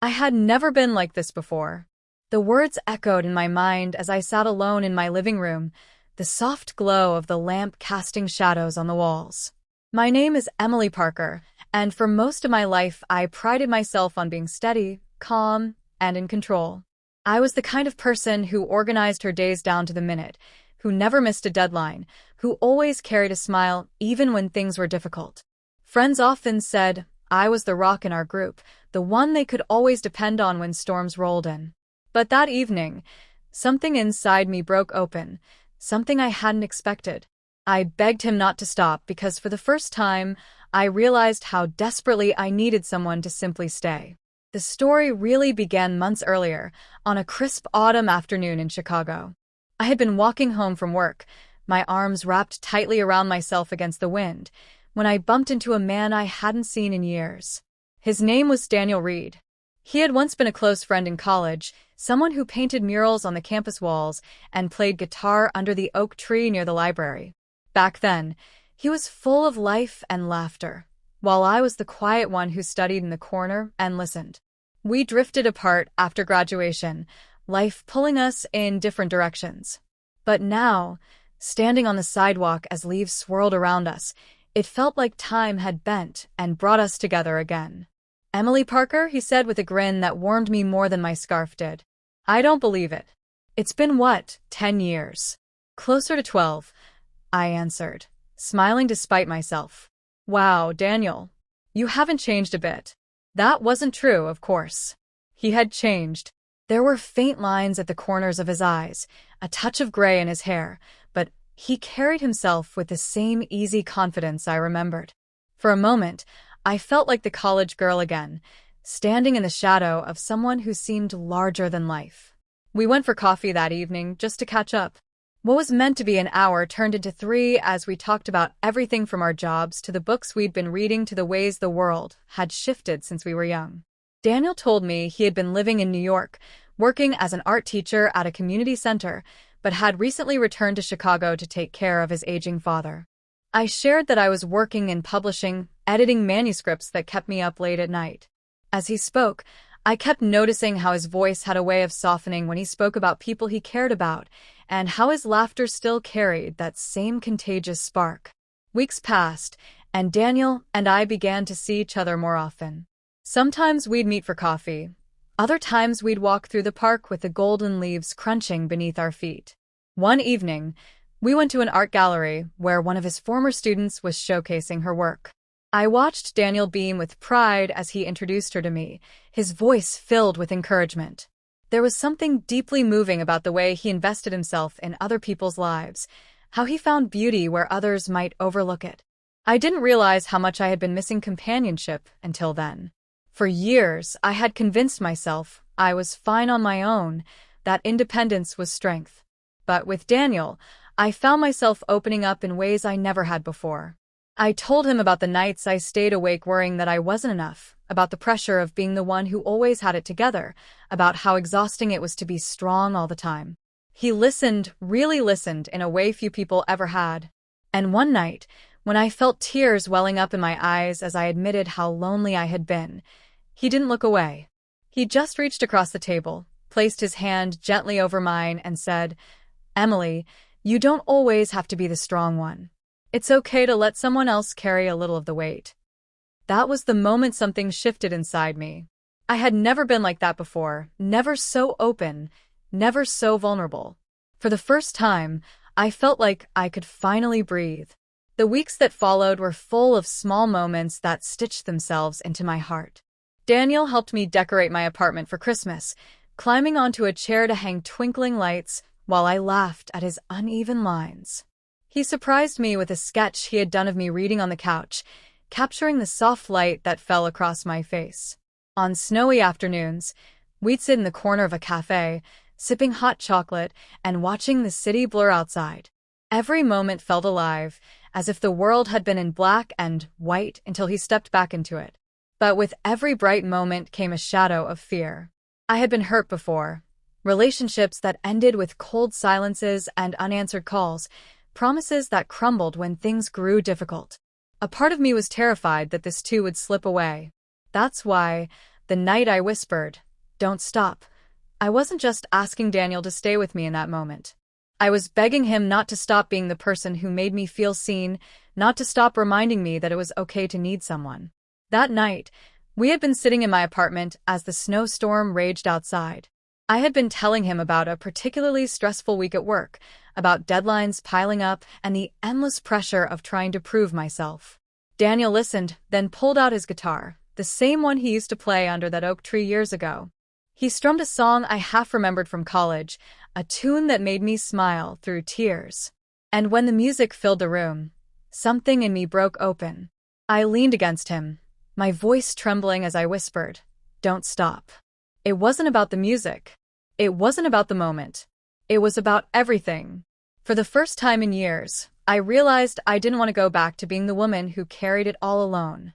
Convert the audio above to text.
I had never been like this before. The words echoed in my mind as I sat alone in my living room, the soft glow of the lamp casting shadows on the walls. My name is Emily Parker, and for most of my life I prided myself on being steady, calm, and in control. I was the kind of person who organized her days down to the minute, who never missed a deadline, who always carried a smile even when things were difficult. Friends often said I was the rock in our group, the one they could always depend on when storms rolled in. But that evening, something inside me broke open, something I hadn't expected. I begged him not to stop because for the first time, I realized how desperately I needed someone to simply stay. The story really began months earlier, on a crisp autumn afternoon in Chicago. I had been walking home from work, my arms wrapped tightly around myself against the wind, when I bumped into a man I hadn't seen in years. His name was Daniel Reed. He had once been a close friend in college, someone who painted murals on the campus walls and played guitar under the oak tree near the library. Back then, he was full of life and laughter, while I was the quiet one who studied in the corner and listened. We drifted apart after graduation, life pulling us in different directions. But now, standing on the sidewalk as leaves swirled around us, it felt like time had bent and brought us together again. "Emily Parker," he said with a grin that warmed me more than my scarf did. "I don't believe it. It's been what, 10 years?" "Closer to 12, I answered, smiling despite myself. "Wow, Daniel, you haven't changed a bit." That wasn't true, of course. He had changed. There were faint lines at the corners of his eyes, a touch of gray in his hair, but he carried himself with the same easy confidence I remembered. For a moment, I felt like the college girl again, standing in the shadow of someone who seemed larger than life. We went for coffee that evening just to catch up. What was meant to be an hour turned into 3 as we talked about everything from our jobs to the books we'd been reading to the ways the world had shifted since we were young. Daniel told me he had been living in New York, working as an art teacher at a community center, but had recently returned to Chicago to take care of his aging father. I shared that I was working in publishing, editing manuscripts that kept me up late at night. As he spoke, I kept noticing how his voice had a way of softening when he spoke about people he cared about, and how his laughter still carried that same contagious spark. Weeks passed, and Daniel and I began to see each other more often. Sometimes we'd meet for coffee. Other times we'd walk through the park with the golden leaves crunching beneath our feet. One evening, we went to an art gallery where one of his former students was showcasing her work. I watched Daniel beam with pride as he introduced her to me, his voice filled with encouragement. There was something deeply moving about the way he invested himself in other people's lives, how he found beauty where others might overlook it. I didn't realize how much I had been missing companionship until then. For years, I had convinced myself I was fine on my own, that independence was strength. But with Daniel, I found myself opening up in ways I never had before. I told him about the nights I stayed awake worrying that I wasn't enough, about the pressure of being the one who always had it together, about how exhausting it was to be strong all the time. He listened, really listened, in a way few people ever had. And one night, when I felt tears welling up in my eyes as I admitted how lonely I had been, he didn't look away. He just reached across the table, placed his hand gently over mine, and said, "Emily, you don't always have to be the strong one. It's okay to let someone else carry a little of the weight." That was the moment something shifted inside me. I had never been like that before, never so open, never so vulnerable. For the first time, I felt like I could finally breathe. The weeks that followed were full of small moments that stitched themselves into my heart. Daniel helped me decorate my apartment for Christmas, climbing onto a chair to hang twinkling lights while I laughed at his uneven lines. He surprised me with a sketch he had done of me reading on the couch, capturing the soft light that fell across my face. On snowy afternoons, we'd sit in the corner of a cafe, sipping hot chocolate and watching the city blur outside. Every moment felt alive, as if the world had been in black and white until he stepped back into it. But with every bright moment came a shadow of fear. I had been hurt before. Relationships that ended with cold silences and unanswered calls, promises that crumbled when things grew difficult. A part of me was terrified that this too would slip away. That's why, The night I whispered, "Don't stop," I wasn't just asking Daniel to stay with me in that moment. I was begging him not to stop being the person who made me feel seen, not to stop reminding me that it was okay to need someone. That night, we had been sitting in my apartment as the snowstorm raged outside. I had been telling him about a particularly stressful week at work, about deadlines piling up and the endless pressure of trying to prove myself. Daniel listened, then pulled out his guitar, the same one he used to play under that oak tree years ago. He strummed a song I half remembered from college, a tune that made me smile through tears. And when the music filled the room, something in me broke open. I leaned against him, my voice trembling as I whispered, "Don't stop." It wasn't about the music. It wasn't about the moment. It was about everything. For the first time in years, I realized I didn't want to go back to being the woman who carried it all alone.